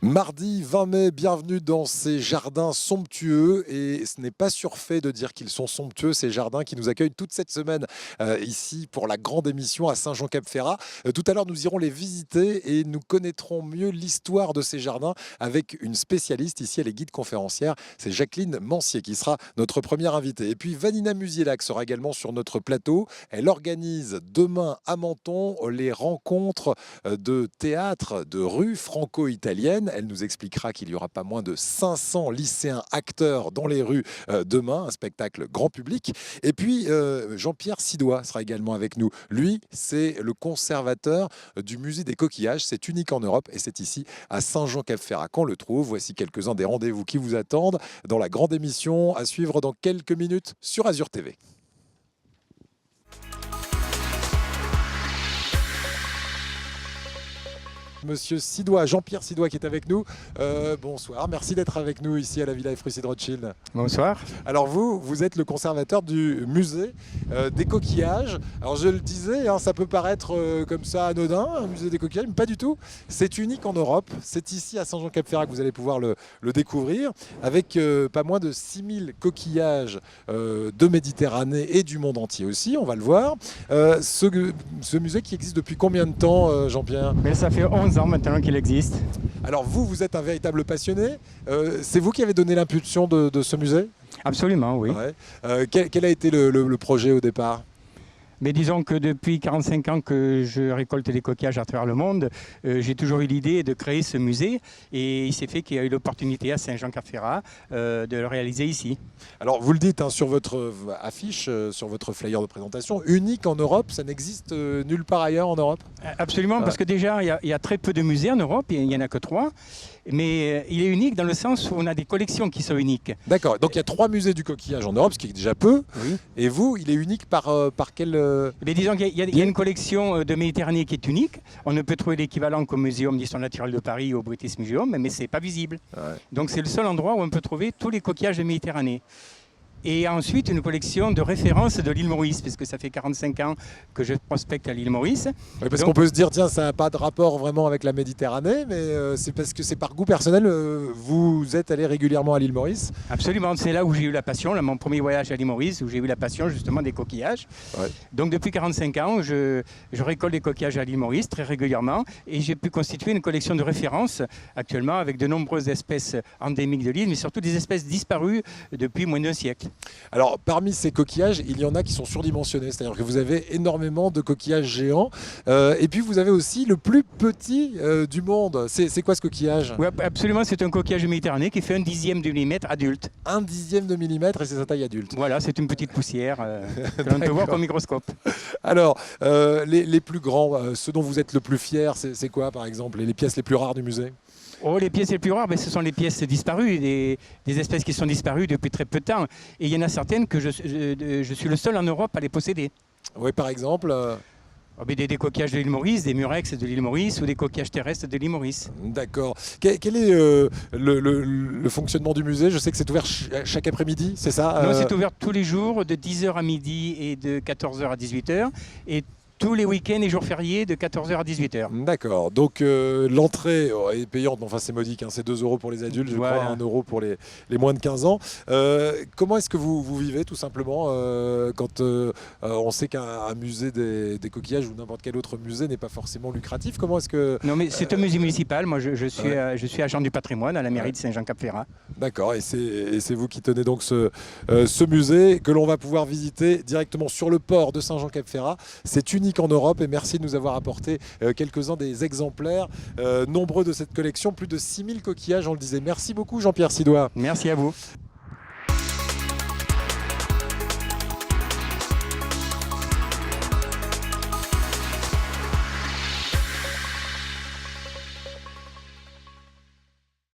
Mardi 20 mai, bienvenue dans ces jardins somptueux. Et ce n'est pas surfait de dire qu'ils sont somptueux, ces jardins qui nous accueillent toute cette semaine ici pour la grande émission à Saint-Jean-Cap-Ferrat. Tout à l'heure, nous irons les visiter et nous connaîtrons mieux l'histoire de ces jardins avec une spécialiste. Ici, elle est guide conférencière. C'est Jacqueline Mancier qui sera notre première invitée. Et puis, Vanina Musielac sera également sur notre plateau. Elle organise demain à Menton les rencontres de théâtre de rue franco-italienne. Elle nous expliquera qu'il y aura pas moins de 500 lycéens acteurs dans les rues demain, un spectacle grand public. Et puis Jean-Pierre Sidois sera également avec nous. Lui, c'est le conservateur du musée des coquillages. C'est unique en Europe et c'est ici à Saint-Jean-Cap-Ferrat qu'on le trouve. Voici quelques-uns des rendez-vous qui vous attendent dans la grande émission à suivre dans quelques minutes sur Azur TV. Monsieur Sidois, Jean-Pierre Sidois qui est avec nous. Bonsoir, merci d'être avec nous ici à la Villa Efrussi de Rothschild. Bonsoir. Alors vous êtes le conservateur du musée des coquillages. Alors je le disais, ça peut paraître comme ça anodin, un musée des coquillages, mais pas du tout. C'est unique en Europe. C'est ici à Saint-Jean-Cap-Ferrat que vous allez pouvoir le découvrir, avec pas moins de 6000 coquillages de Méditerranée et du monde entier aussi, on va le voir. Ce musée qui existe depuis combien de temps, Jean-Pierre ? Mais ça fait 11 ans maintenant qu'il existe. Alors vous êtes un véritable passionné. C'est vous qui avez donné l'impulsion de ce musée ? Absolument, oui. Ouais. Quel a été le projet au départ ? Mais disons que depuis 45 ans que je récolte des coquillages à travers le monde, j'ai toujours eu l'idée de créer ce musée et il s'est fait qu'il y a eu l'opportunité à Saint-Jean-Cap-Ferrat de le réaliser ici. Alors vous le dites sur votre affiche, sur votre flyer de présentation, unique en Europe, ça n'existe nulle part ailleurs en Europe ? Absolument, parce que déjà il y a très peu de musées en Europe, il n'y en a que 3. Mais il est unique dans le sens où on a des collections qui sont uniques. D'accord, donc il y a 3 musées du coquillage en Europe, ce qui est déjà peu. Oui. Et vous, il est unique par quel... Mais disons qu'il y a une collection de Méditerranée qui est unique. On ne peut trouver l'équivalent qu'au Muséum d'Histoire naturelle de Paris ou au British Museum, mais ce n'est pas visible. Ouais. Donc c'est le seul endroit où on peut trouver tous les coquillages de Méditerranée. Et ensuite, une collection de références de l'île Maurice, puisque ça fait 45 ans que je prospecte à l'île Maurice. Oui, parce qu'on peut se dire, tiens, ça n'a pas de rapport vraiment avec la Méditerranée, mais c'est parce que c'est par goût personnel, vous êtes allé régulièrement à l'île Maurice ? Absolument, c'est là où j'ai eu la passion, là, mon premier voyage à l'île Maurice, où j'ai eu la passion justement des coquillages. Ouais. Donc depuis 45 ans, je récolte des coquillages à l'île Maurice très régulièrement, et j'ai pu constituer une collection de références actuellement avec de nombreuses espèces endémiques de l'île, mais surtout des espèces disparues depuis moins d'un siècle. Alors, parmi ces coquillages, il y en a qui sont surdimensionnés, c'est-à-dire que vous avez énormément de coquillages géants. Et puis, vous avez aussi le plus petit du monde. C'est quoi ce coquillage ? Oui, absolument, c'est un coquillage méditerranéen qui fait 1/10 de millimètre adulte. 1/10 de millimètre et c'est sa taille adulte. Voilà, c'est une petite poussière que l'on peut voir qu'au microscope. Alors, les plus grands, ceux dont vous êtes le plus fier, c'est quoi, par exemple, les pièces les plus rares du musée ? Oh, les pièces les plus rares, ce sont les pièces disparues, des espèces qui sont disparues depuis très peu de temps. Et il y en a certaines que je suis le seul en Europe à les posséder. Oui, par exemple des coquillages de l'île Maurice, des murex de l'île Maurice ou des coquillages terrestres de l'île Maurice. D'accord. Quel est le fonctionnement du musée ? Je sais que c'est ouvert chaque après-midi, c'est ça ? Non, c'est ouvert tous les jours de 10h à midi et de 14h à 18h. Et tous les week-ends et jours fériés de 14h à 18h. D'accord. Donc l'entrée est payante, mais enfin c'est modique, c'est 2 € pour les adultes, je crois, 1 € pour les moins de 15 ans. Comment est-ce que vous vivez tout simplement quand on sait qu'un musée des coquillages ou n'importe quel autre musée n'est pas forcément lucratif ? Comment est-ce que... Non, mais c'est un musée municipal. Moi, je suis agent du patrimoine à la mairie de Saint-Jean-Cap-Ferrat. D'accord. Et c'est vous qui tenez donc ce musée que l'on va pouvoir visiter directement sur le port de Saint-Jean-Cap-Ferrat. C'est unique en Europe et merci de nous avoir apporté quelques-uns des exemplaires nombreux de cette collection, plus de 6000 coquillages, on le disait. Merci beaucoup Jean-Pierre Sidois. Merci à vous.